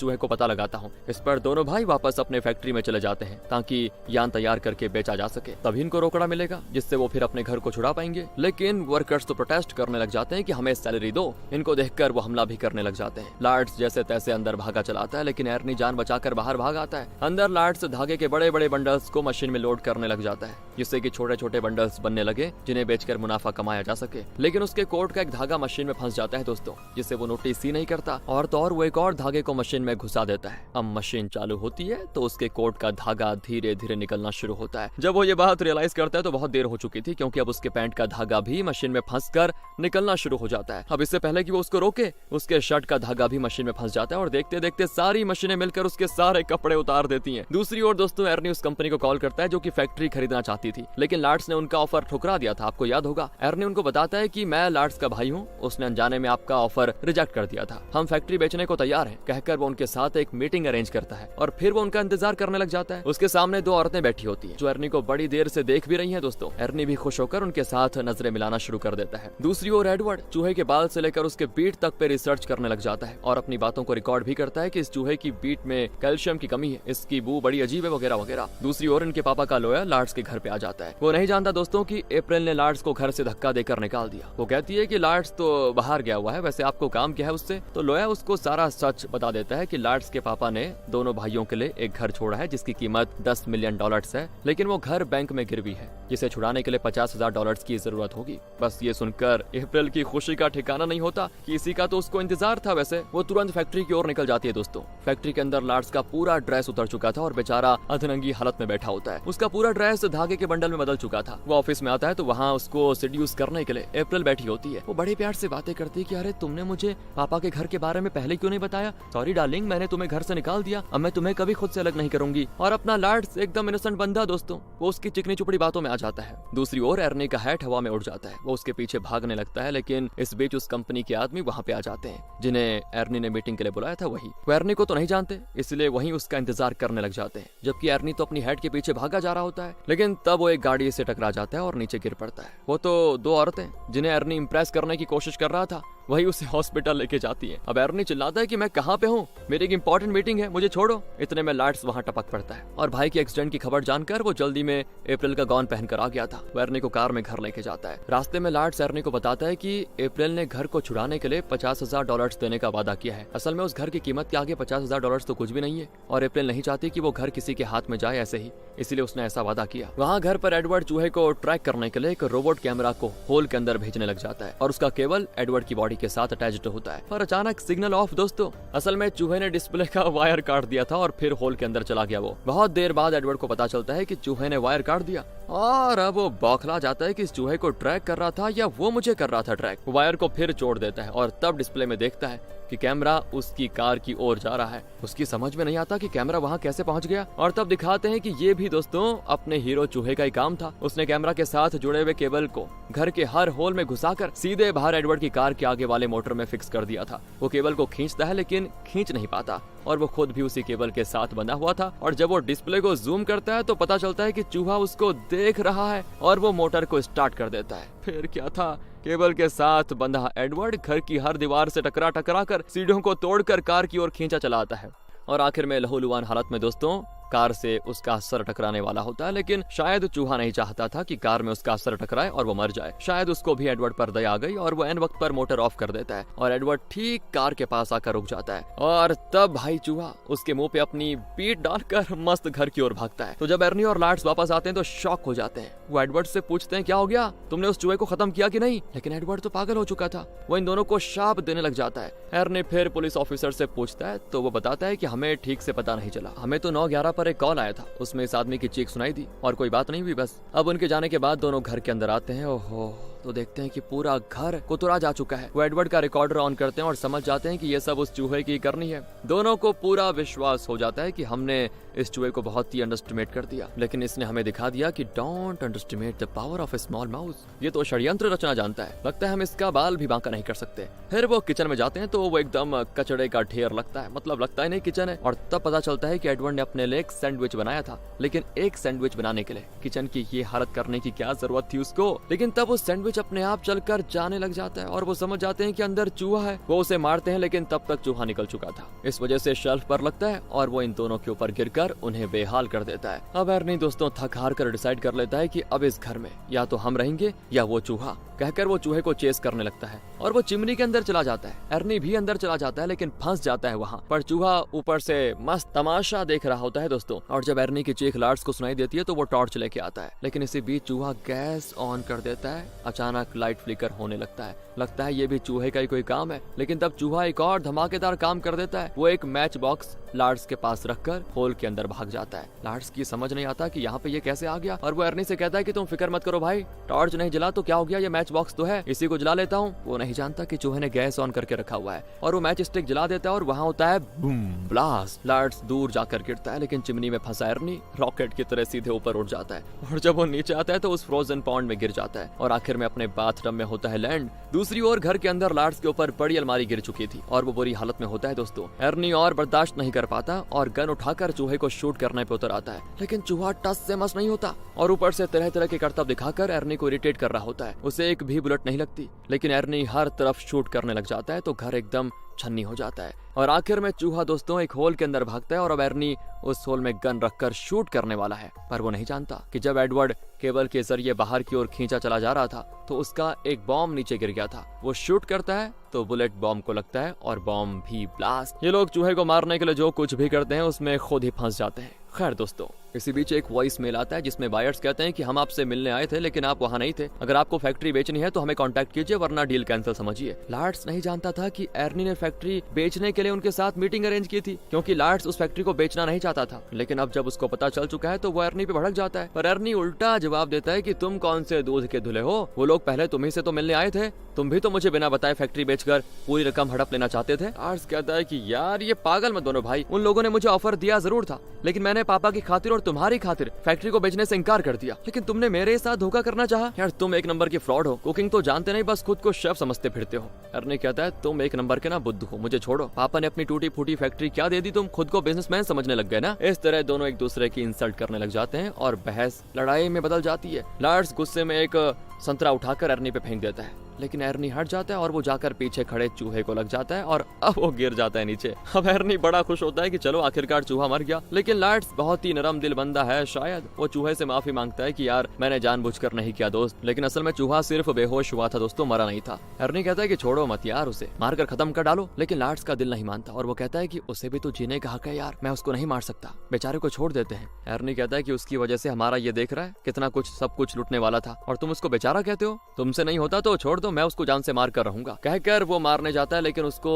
चूहे को पता लगाता हूँ। इस पर दोनों भाई वापस अपने फैक्ट्री में चले जाते हैं ताकि यान तैयार करके बेचा जा सके, तभी इनको रोकड़ा मिलेगा जिससे वो फिर अपने घर को छुड़ा पाएंगे। लेकिन वर्कर्स तो प्रोटेस्ट करने लग जाते हैं कि हमें सैलरी दो। इनको देखकर वो हमला भी करने लग जाते हैं। लार्ड्स जैसे तैसे अंदर भागा चलाता है, लेकिन एर्नी जान बचाकर बाहर भाग आता है। अंदर लार्ड्स धागे के बड़े बड़े बंडल्स को मशीन में लोड करने लग जाता है, जिससे कि छोटे छोटे बंडल्स बनने लगे जिन्हें बेचकर मुनाफा कमाया जा सके। लेकिन उसके कोट का एक धागा मशीन में फंस जाता है दोस्तों, जिससे वो नोटिस ही नहीं करता। और तो और वो एक और धागे को मशीन में घुसा देता है। अब मशीन चालू होती है तो उसके कोट का धागा धीरे धीरे निकलना शुरू होता है। जब वो ये बात रियलाइज करता है तो बहुत देर हो चुकी थी, क्योंकि अब उसके पैंट का धागा भी मशीन में फंसकर निकलना शुरू हो जाता है। अब इससे पहले कि वो उसको रोके, उसके शर्ट का धागा भी मशीन में फंस जाता है और देखते देखते सारी मशीनें मिलकर उसके सारे कपड़े उतार देती हैं। दूसरी ओर दोस्तों एर्नी उस कंपनी को कॉल करता है जो कि फैक्ट्री खरीदना चाहती थी, लेकिन लार्ड्स ने उनका ऑफर ठुकरा दिया था, आपको याद होगा। एर्नी उनको बताता है कि मैं लार्ड्स का भाई हूँ, उसने अनजाने में आपका ऑफर रिजेक्ट कर दिया था, हम फैक्ट्री बेचने को तैयार हैं। कहकर वो उनके साथ एक मीटिंग अरेंज करता है और फिर वो उनका इंतजार करने लग जाता है। उसके सामने दो औरतें बैठी होती हैं जो एर्नी को बड़ी देर से देख भी रही हैं दोस्तों। एर्नी भी खुश होकर उनके साथ नजरें मिलाना शुरू कर देता है। दूसरी ओर एडवर्ड चूहे के बाल से लेकर उसके बीट तक पे रिसर्च करने लग जाता है और अपनी बातों को रिकॉर्ड भी करता है कि इस चूहे की बीट में कैल्शियम की कमी है, इसकी बू बड़ी अजीब है वगैरह वगैरह। दूसरी ओर इनके पापा का लॉयर लार्ड्स के घर पे आ जाता है। वो नहीं जानता दोस्तों कि अप्रैल ने लार्ड्स को घर से धक्का देकर निकाल दिया। वो कहती है कि लार्ड्स तो बाहर गया हुआ है, वैसे आपको काम क्या है उससे। तो लॉयर उसको सारा सच बता देता है कि लार्ड्स के पापा ने दोनों भाइयों के लिए एक घर छोड़ा है जिसकी कीमत $10 मिलियन है, लेकिन वो घर बैंक में गिरवी है, जिसे छुड़ाने के लिए $50,000 की जरूरत होगी। बस ये सुनकर अप्रैल की खुशी का ठिकाना नहीं होता कि इसी का तो उसको इंतजार था। वैसे वो तुरंत फैक्ट्री की ओर निकल जाती है दोस्तों। फैक्ट्री के अंदर लार्ड्स का पूरा ड्रेस उतर चुका था और बेचारा अधनंगी हालत में बैठा होता है। उसका पूरा ड्रेस धागे के बंडल में बदल चुका था। वो ऑफिस में आता है तो वहाँ उसको सीड्यूस करने के लिए अप्रैल बैठी होती है। वो बड़े प्यार से बातें करती है कि अरे तुमने मुझे पापा के घर के बारे में पहले क्यों नहीं बताया, सॉरी डार्लिंग, मैंने तुम्हें घर से निकाल दिया, अब मैं तुम्हें कभी खुद से अलग नहीं करूंगी। और अपना लार्ड्स एकदम इनोसेंट बंदा दोस्तों, वो उसकी चिकनी चुपड़ी बातों में आ जाता है। दूसरी ओर एर्नी का हैट हवा में उड़ जाता है। वो उसके पीछे भागने लगता है, लेकिन इस बीच उस कंपनी के आदमी वहाँ पे आ जाते हैं जिन्हें एर्नी ने मीटिंग के लिए बुलाया था। वही वो एर्नी को तो नहीं जानते, इसलिए वहीं उसका इंतजार करने लग जाते हैं, जबकि एर्नी तो अपनी हैट के पीछे भागा जा रहा होता है। लेकिन तब वो एक गाड़ी से टकरा जाता है और नीचे गिर पड़ता है। वो तो दो औरतें जिन्हें एर्नी इंप्रेस करने की कोशिश कर रहा था, वही उसे हॉस्पिटल लेके जाती है। अब एर्नी चिल्लाता है कि मैं कहाँ पे हूँ, मेरी एक इंपॉर्टेंट मीटिंग है, मुझे छोड़ो। इतने में लार्ड्स वहाँ टपक पड़ता है और भाई के एक्सीडेंट की खबर जानकर वो जल्दी में अप्रैल का गॉन पहनकर आ गया था। वो एर्नी को कार में घर लेके जाता है। रास्ते में लार्ड्स एर्नी को बताता है कि अप्रैल ने घर को छुड़ाने के लिए $50,000 देने का वादा किया है। असल में उस घर की कीमत के आगे $50,000 तो कुछ भी नहीं है और अप्रैल नहीं चाहती कि वो घर किसी के हाथ में जाए ऐसे ही, इसलिए उसने ऐसा वादा किया। वहाँ घर पर एडवर्ड चूहे को ट्रैक करने के लिए एक रोबोट कैमरा को होल के अंदर भेजने लग जाता है और उसका केबल एडवर्ड की बॉडी के साथ अटैच्ड होता है। और अचानक सिग्नल ऑफ दोस्तों, असल में चूहे ने डिस्प्ले का वायर काट दिया था और फिर होल के अंदर चला गया। वो बहुत देर बाद एडवर्ड को पता चलता है कि चूहे ने वायर काट दिया और अब वो बौखला जाता है कि इस चूहे को ट्रैक कर रहा था या वो मुझे कर रहा था ट्रैक। वायर को फिर जोड़ देता है और तब डिस्प्ले में देखता है कि कैमरा उसकी कार की ओर जा रहा है। उसकी समझ में नहीं आता कि कैमरा वहाँ कैसे पहुँच गया और तब दिखाते हैं कि ये भी दोस्तों अपने हीरो चूहे का ही काम था। उसने कैमरा के साथ जुड़े हुए केबल को घर के हर होल में घुसाकर सीधे बाहर एडवर्ड की कार के आगे वाले मोटर में फिक्स कर दिया था। वो केबल को खींचता है लेकिन खींच नहीं पाता और वो खुद भी उसी केबल के साथ बंधा हुआ था। और जब वो डिस्प्ले को जूम करता है तो पता चलता है कि चूहा उसको देख रहा है और वो मोटर को स्टार्ट कर देता है। फिर क्या था, केबल के साथ बंधा एडवर्ड घर की हर दीवार से टकरा कर सीढ़ियों को तोड़कर कार की ओर खींचा चला आता है और आखिर में लहूलुहान हालत में दोस्तों कार से उसका सर टकराने वाला होता है, लेकिन शायद चूहा नहीं चाहता था कि कार में उसका सर टकराए और वो मर जाए। शायद उसको भी एडवर्ड पर दया आ गई और वो एन वक्त पर मोटर ऑफ कर देता है और एडवर्ड ठीक कार के पास आकर रुक जाता है और तब भाई चूहा उसके मुंह पे अपनी पीठ डालकर मस्त घर की ओर भागता है। तो जब एर्नी और लार्ड्स वापस आते हैं तो शॉक हो जाते हैं। वो एडवर्ड से पूछते हैं क्या हो गया, तुमने उस चूहे को खत्म किया कि नहीं? लेकिन एडवर्ड तो पागल हो चुका था। वो इन दोनों को शाप देने लग जाता है। एर्नी फिर पुलिस ऑफिसर से पूछता है तो वो बताता है कि हमें ठीक से पता नहीं चला, हमें तो 9:11 पर एक कॉल आया था, उसमें इस आदमी की चीख सुनाई दी और कोई बात नहीं हुई बस। अब उनके जाने के बाद दोनों घर के अंदर आते हैं। ओहो, तो देखते हैं कि पूरा घर कुतरा जा चुका है। वो एडवर्ड का रिकॉर्डर ऑन करते हैं और समझ जाते हैं कि ये सब उस चूहे की करनी है। दोनों को पूरा विश्वास हो जाता है कि हमने इस चूहे को बहुत ही अंडरस्टिमेट कर दिया, लेकिन इसने हमें दिखा दिया कि don't underestimate the power of A small mouse. ये तो षड्यंत्र रचना जानता है, लगता है हम इसका बाल भी बांका नहीं कर सकते। फिर वो किचन में जाते हैं तो वो एकदम कचड़े का ढेर लगता है, मतलब लगता है नहीं किचन है। और तब पता चलता है कि एडवर्ड ने अपने लिए एक सैंडविच बनाया था, लेकिन एक सैंडविच बनाने के लिए किचन की ये हालत करने की क्या जरूरत थी उसको। लेकिन तब वो सैंडविच अपने आप चलकर जाने लग जाता है और वो समझ जाते हैं कि अंदर चूहा है। वो उसे मारते हैं लेकिन तब तक चूहा निकल चुका था। इस वजह से शेल्फ पर लगता है और वो इन दोनों के ऊपर गिरकर उन्हें बेहाल कर देता है। अब एर्नी दोस्तों थक हार कर डिसाइड कर लेता है कि अब इस घर में या तो हम रहेंगे या वो चूहा। कहकर वो चूहे को चेस करने लगता है और वो चिमनी के अंदर चला जाता है। एर्नी भी अंदर चला जाता है लेकिन फंस जाता है वहाँ पर। चूहा ऊपर से मस्त तमाशा देख रहा होता है दोस्तों, और जब एर्नी की चीख लार्ड्स को सुनाई देती है तो वो टॉर्च लेके आता है, लेकिन इसी बीच चूहा गैस ऑन कर देता है। अचानक लाइट फ्लिकर होने लगता है, लगता है ये भी चूहे का ही कोई काम है। लेकिन तब चूहा एक और धमाकेदार काम कर देता है। वो एक मैच बॉक्स लार्ड्स के पास रखकर होल के अंदर भाग जाता है। लार्ड्स की समझ नहीं आता कि यहाँ पे ये कैसे आ गया, और वो एर्नी से कहता है कि तुम फिक्र मत करो भाई, टॉर्च नहीं जला तो क्या हो गया, ये मैच बॉक्स तो है, इसी को जला लेता हूँ। वो नहीं जानता कि चूहे ने गैस ऑन करके रखा हुआ है और वो मैच स्टिक जला देता है और वहाँ होता है बूम ब्लास्ट। लार्ड्स दूर जाकर गिरता है लेकिन चिमनी में फंसा एर्नी रॉकेट की तरह सीधे ऊपर उठ जाता है, और जब वो नीचे आता है तो उस फ्रोजन पॉन्ड में गिर जाता है और आखिर में अपने बाथटब में होता है लैंड। दूसरी ओर घर के अंदर लार्ड्स के ऊपर बड़ी अलमारी गिर चुकी थी और वो बुरी हालत में होता है दोस्तों। एर्नी और बर्दाश्त नहीं कर पाता और गन उठाकर चूहे को शूट करने पे उतर आता है, लेकिन चूहा टस से मस नहीं होता और ऊपर से तरह तरह के करतब दिखाकर एर्नी को इरिटेट कर रहा होता है। उसे एक भी बुलेट नहीं लगती, लेकिन एर्नी हर तरफ शूट करने लग जाता है तो घर एकदम छन्नी हो जाता है और आखिर में चूहा दोस्तों एक होल के अंदर भागता है और अब एर्नी उस होल में गन रखकर शूट करने वाला है। पर वो नहीं जानता कि जब एडवर्ड केबल के जरिए बाहर की ओर खींचा चला जा रहा था तो उसका एक बॉम्ब नीचे गिर गया था। वो शूट करता है तो बुलेट बॉम्ब को लगता है और बॉम्ब भी ब्लास्ट। ये लोग चूहे को मारने के लिए जो कुछ भी करते हैं उसमें खुद ही फंस जाते हैं। खैर दोस्तों, इसी बीच एक वॉइस मेल आता है जिसमें बायर्स कहते हैं कि हम आपसे मिलने आए थे लेकिन आप वहाँ नहीं थे, अगर आपको फैक्ट्री बेचनी है तो हमें कांटेक्ट कीजिए वरना डील कैंसिल समझिए। लार्ड्स नहीं जानता था कि एर्नी ने फैक्ट्री बेचने के लिए उनके साथ मीटिंग अरेंज की थी, क्योंकि लार्ड्स उस फैक्ट्री को बेचना नहीं चाहता था। लेकिन अब जब उसको पता चल चुका है तो वो एर्नी पे भड़क जाता है, पर एर्नी उल्टा जवाब देता है कि तुम कौन से दूध के धुले हो, वो लोग पहले तुम्ही से तो मिलने आए थे, तुम भी तो मुझे बिना बताए फैक्ट्री बेचकर पूरी रकम हड़प लेना चाहते थे। लार्ड्स कहता है कि यार ये पागल मत दोनों भाई, उन लोगों ने मुझे ऑफर दिया जरूर था, लेकिन मैंने पापा की खातिर और तुम्हारी खातिर फैक्ट्री को बेचने से इनकार कर दिया, लेकिन तुमने मेरे साथ धोखा करना चाहा। यार तुम एक नंबर की फ्रॉड हो, कुकिंग तो जानते नहीं, बस खुद को शेफ समझते फिरते हो। एर्नी कहता है तुम एक नंबर के ना बुद्धू हो, मुझे छोड़ो, पापा ने अपनी टूटी फूटी फैक्ट्री क्या दे दी, तुम खुद को बिजनेसमैन समझने लग गए ना। इस तरह दोनों एक दूसरे की इंसल्ट करने लग जाते हैं और बहस लड़ाई में बदल जाती है। लार्ड्स गुस्से में एक संतरा उठाकर एर्नी पे फेंक देता है, लेकिन एर्नी हट जाता है और वो जाकर पीछे खड़े चूहे को लग जाता है और अब वो गिर जाता है नीचे। अब एर्नी बड़ा खुश होता है कि चलो आखिरकार चूहा मर गया, लेकिन लार्ड्स बहुत ही नरम दिल बंदा है, शायद वो चूहे से माफी मांगता है कि यार मैंने जानबूझकर नहीं किया दोस्त, लेकिन असल में चूहा सिर्फ बेहोश हुआ था दोस्तों, मरा नहीं था। एर्नी कहता है कि छोड़ो मत यार, उसे मारकर खत्म कर डालो, लेकिन लार्ड्स का दिल नहीं मानता और वो कहता है कि उसे भी तो जीने का हक है यार, मैं उसको नहीं मार सकता, बेचारे को छोड़ देते हैं। एर्नी कहता है कि उसकी वजह से हमारा ये देख रहा है कितना कुछ सब कुछ लूटने वाला था और तुम उसको बेचारा कहते हो, तुमसे नहीं होता तो छोड़ दो, मैं उसको जान से मार कर रहूंगा। कहकर वो मारने जाता है लेकिन उसको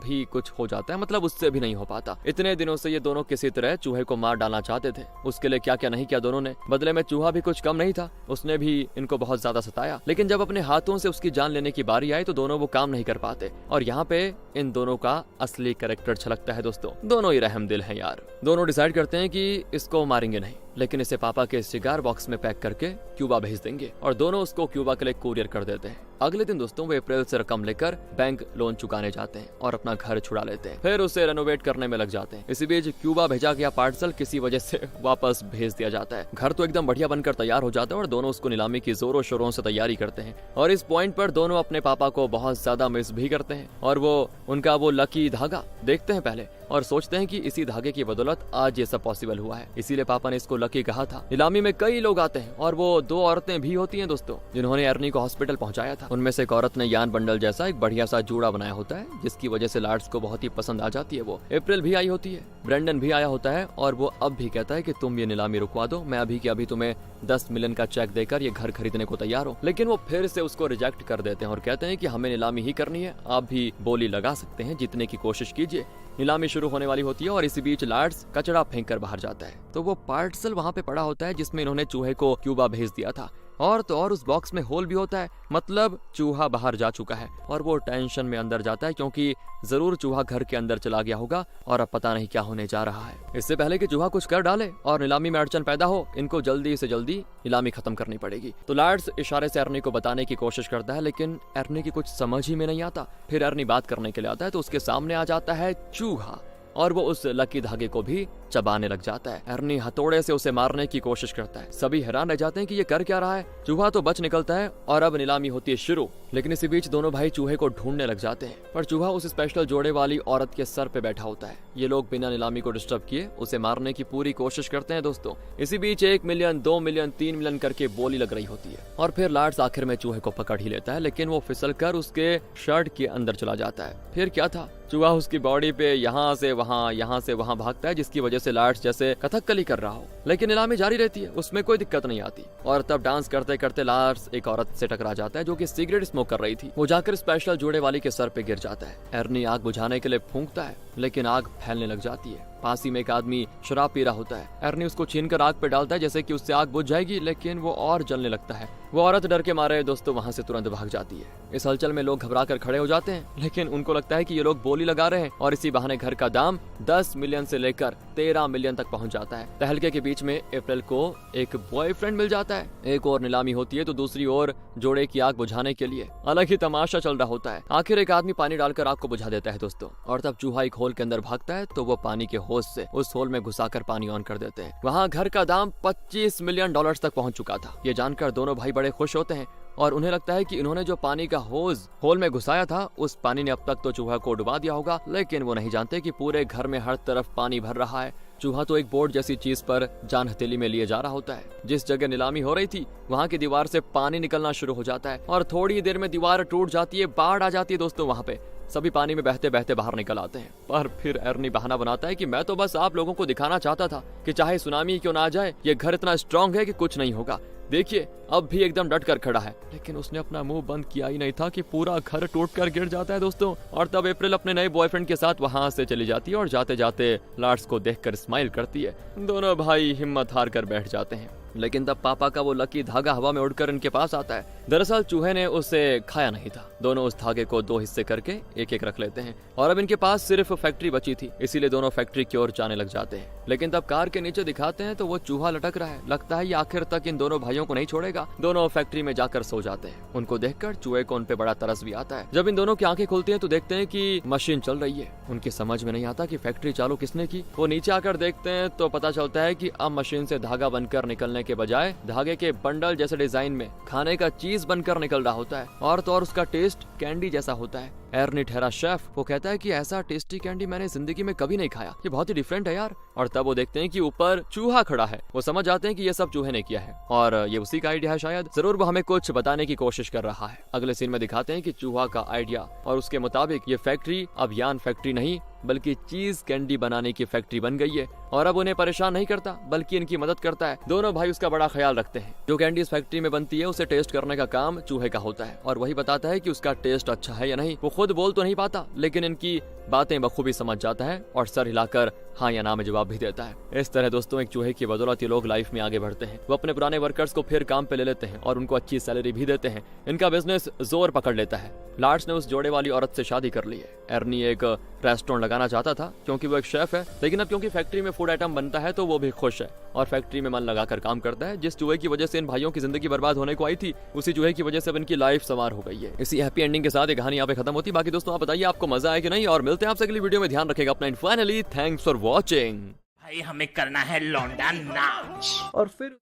भी कुछ हो जाता है, मतलब उससे भी नहीं हो पाता। इतने दिनों से ये दोनों किसी तरह चूहे को मार डालना चाहते थे, उसके लिए क्या क्या नहीं किया दोनों ने, बदले में चूहा भी कुछ कम नहीं था, उसने भी इनको बहुत ज्यादा सताया, लेकिन जब अपने हाथों से उसकी जान लेने की बारी आई तो दोनों वो काम नहीं कर पाते। और यहाँ पे इन दोनों का असली कैरेक्टर छलकता है दोस्तों, दोनों ही रहमदिल हैं यार। दोनों डिसाइड करते हैं कि इसको मारेंगे नहीं, लेकिन इसे पापा के सिगार बॉक्स में पैक करके क्यूबा भेज देंगे, और दोनों उसको क्यूबा के लिए कुरियर कर देते हैं। अगले दिन दोस्तों वो अप्रैल से रकम लेकर बैंक लोन चुकाने जाते हैं और अपना घर छुड़ा लेते हैं, फिर उसे रेनोवेट करने में लग जाते हैं। इसी बीच क्यूबा भेजा गया पार्सल किसी वजह से वापस भेज दिया जाता है। घर तो एकदम बढ़िया बनकर तैयार हो जाता है और दोनों उसको नीलामी की जोरों शोरों से तैयारी करते हैं, और इस पॉइंट पर दोनों अपने पापा को बहुत ज्यादा मिस भी करते हैं और वो उनका वो लकी धागा देखते हैं पहले। और सोचते हैं कि इसी धागे की बदौलत आज ये सब पॉसिबल हुआ है। इसीलिए पापा ने इसको लकी कहा था। नीलामी में कई लोग आते हैं और वो 2 औरतें भी होती हैं दोस्तों, जिन्होंने एर्नी को हॉस्पिटल पहुंचाया था। उनमें से एक औरत ने यान बंडल जैसा एक बढ़िया सा जूड़ा बनाया होता है, जिसकी वजह से लार्ड्स को बहुत ही पसंद आ जाती है। वो अप्रैल भी आई होती है, ब्रेंडन भी आया होता है और वो अब भी कहता है कि तुम ये नीलामी रुकवा दो, मैं अभी के अभी तुम्हें 10 मिलियन का चेक देकर ये घर खरीदने को तैयार हूँ। लेकिन वो फिर से उसको रिजेक्ट कर देते हैं और कहते हैं कि हमें नीलामी ही करनी है, आप भी बोली लगा सकते हैं, जीतने की कोशिश कीजिए। नीलामी शुरू होने वाली होती है और इसी बीच लार्ड्स कचरा फेंक कर बाहर जाता है, तो वो पार्सल वहाँ पे पड़ा होता है जिसमें इन्होंने चूहे को क्यूबा भेज दिया था। और तो और उस बॉक्स में होल भी होता है, मतलब चूहा बाहर जा चुका है। और वो टेंशन में अंदर जाता है क्योंकि जरूर चूहा घर के अंदर चला गया होगा और अब पता नहीं क्या होने जा रहा है। इससे पहले कि चूहा कुछ कर डाले और नीलामी में अड़चन पैदा हो, इनको जल्दी से जल्दी नीलामी खत्म करनी पड़ेगी। तो लार्ड्स इशारे से एर्नी को बताने की कोशिश करता है, लेकिन एर्नी की कुछ समझ ही में नहीं आता। फिर एर्नी बात करने के लिए आता है तो उसके सामने आ जाता है चूहा और वो उस लकी धागे को भी चबाने लग जाता है। एर्नी हथौड़े से उसे मारने की कोशिश करता है। सभी हैरान रह जाते हैं कि ये कर क्या रहा है। चूहा तो बच निकलता है और अब नीलामी होती है शुरू। लेकिन इसी बीच दोनों भाई चूहे को ढूंढने लग जाते हैं, पर चूहा उस स्पेशल जोड़े वाली औरत के सर पे बैठा होता है। ये लोग बिना नीलामी को डिस्टर्ब किए उसे मारने की पूरी कोशिश करते हैं दोस्तों। इसी बीच 1 मिलियन, 2 मिलियन, 3 मिलियन करके बोली लग रही होती है और फिर लार्ड्स आखिर में चूहे को पकड़ ही लेता है, लेकिन वो फिसल कर उसके शर्ट के अंदर चला जाता है। फिर क्या था, चूहा उसकी बॉडी पे यहाँ से वहाँ भागता है, जिसकी वजह से लार्ड्स जैसे कथकली कर रहा हो। लेकिन नीलामी जारी रहती है, उसमें कोई दिक्कत नहीं आती। और तब डांस करते करते लार्ड्स एक औरत से टकरा जाता है जो कि सिगरेट स्मोक कर रही थी। वो जाकर स्पेशल जोड़े वाली के सर पे गिर जाता है। एर्नी आग बुझाने के लिए फूंकता है, लेकिन आग फैलने लग जाती है। पास ही में एक आदमी शराब पी रहा होता है। एर्नी उसको छीनकर आग पे डालता है जैसे कि उससे आग बुझ जाएगी, लेकिन वो और जलने लगता है। वो औरत डर के मारे दोस्तों वहां से तुरंत भाग जाती है। इस हलचल में लोग घबरा कर खड़े हो जाते हैं, लेकिन उनको लगता है कि ये लोग बोली लगा रहे हैं और इसी बहाने घर का दाम 10 मिलियन से लेकर 13 मिलियन तक पहुंच जाता है। तहलके के बीच में अप्रैल को एक बॉयफ्रेंड मिल जाता है। एक और नीलामी होती है तो दूसरी ओर जोड़े की आग बुझाने के लिए अलग ही तमाशा चल रहा होता है। आखिर एक आदमी पानी डालकर आग को बुझा देता है दोस्तों, और तब चूहा एक होल के अंदर भागता है तो वो पानी के होज से उस होल में घुसाकर पानी ऑन कर देते हैं। वहाँ घर का दाम 25 मिलियन डॉलर्स तक पहुंच चुका था। ये जानकर दोनों भाई बड़े खुश होते हैं और उन्हें लगता है कि इन्होंने जो पानी का होज होल में घुसाया था उस पानी ने अब तक तो चूहा को डुबा दिया होगा। लेकिन वो नहीं जानते कि पूरे घर में हर तरफ पानी भर रहा है। चूहा तो एक बोर्ड जैसी चीज पर जान हथेली में लिए जा रहा होता है। जिस जगह नीलामी हो रही थी वहाँ की दीवार से पानी निकलना शुरू हो जाता है और थोड़ी देर में दीवार टूट जाती है, बाढ़ आ जाती है दोस्तों। वहाँ पे सभी पानी में बहते बहते बाहर निकल आते हैं। पर फिर एर्नी बहाना बनाता है कि मैं तो बस आप लोगों को दिखाना चाहता था कि चाहे सुनामी क्यों ना आ जाए, ये घर इतना स्ट्रांग है कि कुछ नहीं होगा। देखिए अब भी एकदम डट कर खड़ा है। लेकिन उसने अपना मुंह बंद किया ही नहीं था कि पूरा घर टूट कर गिर जाता है दोस्तों। और तब अप्रैल अपने नए बॉयफ्रेंड के साथ वहां से चली जाती है और जाते जाते लार्ड्स को देखकर स्माइल करती है। दोनों भाई हिम्मत हार कर बैठ जाते हैं। लेकिन तब पापा का वो लकी धागा हवा में उड़कर इनके पास आता है। दरअसल चूहे ने उसे खाया नहीं था। दोनों उस धागे को 2 हिस्से करके एक एक रख लेते हैं और अब इनके पास सिर्फ फैक्ट्री बची थी, इसीलिए दोनों फैक्ट्री की ओर जाने लग जाते हैं। लेकिन तब कार के नीचे दिखाते हैं तो वो चूहा लटक रहा है। लगता है ये आखिर तक इन दोनों भाइयों को नहीं छोड़ेगा। दोनों फैक्ट्री में जाकर सो जाते हैं। उनको देखकर चूहे को उन पे बड़ा तरस भी आता है। जब इन दोनों की आंखें खुलती हैं तो देखते हैं कि मशीन चल रही है। उनकी समझ में नहीं आता कि फैक्ट्री चालू किसने की। वो नीचे आकर देखते हैं तो पता चलता है कि अब मशीन से धागा बनकर निकलने के बजाय धागे के बंडल जैसे डिजाइन में खाने का चीज बनकर निकल रहा होता है। और तो और उसका टेस्ट कैंडी जैसा होता है। एर्नी ठहरा शेफ, वो कहता है कि ऐसा टेस्टी कैंडी मैंने जिंदगी में कभी नहीं खाया, ये बहुत ही डिफरेंट है यार। और तब वो देखते हैं कि ऊपर चूहा खड़ा है। वो समझ जाते हैं कि ये सब चूहे ने किया है और ये उसी का आइडिया है शायद। जरूर वो हमें कुछ बताने की कोशिश कर रहा है। अगले सीन में दिखाते हैं कि चूहा का आइडिया और उसके मुताबिक ये फैक्ट्री अब यान फैक्ट्री नहीं बल्कि चीज कैंडी बनाने की फैक्ट्री बन गई है। और अब उन्हें परेशान नहीं करता बल्कि इनकी मदद करता है। दोनों भाई उसका बड़ा ख्याल रखते हैं। जो कैंडी इस फैक्ट्री में बनती है उसे टेस्ट करने का काम चूहे का होता है और वही बताता है कि उसका टेस्ट अच्छा है या नहीं। वो खुद बोल तो नहीं पाता लेकिन इनकी बातें बखूबी समझ जाता है और सर हिलाकर हाँ या ना में जवाब भी देता है। इस तरह दोस्तों एक चूहे की बदौलत ये लोग लाइफ में आगे बढ़ते हैं। वो अपने पुराने वर्कर्स को फिर काम पे ले लेते हैं और उनको अच्छी सैलरी भी देते हैं। इनका बिजनेस जोर पकड़ लेता है। लार्ड्स ने उस जोड़े वाली औरत से शादी कर ली है। एर्नी एक रेस्टोरेंट लगाना चाहता था क्योंकि वो एक शेफ है, लेकिन अब क्योंकि फैक्ट्री में फूड आइटम बनता है तो वो भी खुश है और फैक्ट्री में मन लगाकर काम करता है। जिस चूहे की वजह से इन भाइयों की जिंदगी बर्बाद होने को आई थी उसी चूहे की वजह से अब इनकी लाइफ संवार हो गई है। इसी हैप्पी एंडिंग के साथ ये कहानी यहाँ पे खत्म होती है। बाकी दोस्तों आप बताइए आपको मजा आया कि नहीं, और मिलते हैं आपसे अगली वीडियो में। ध्यान रखेगा अपना। Finally thanks for watching. भाई हमें करना है लौंडा नाच। और फिर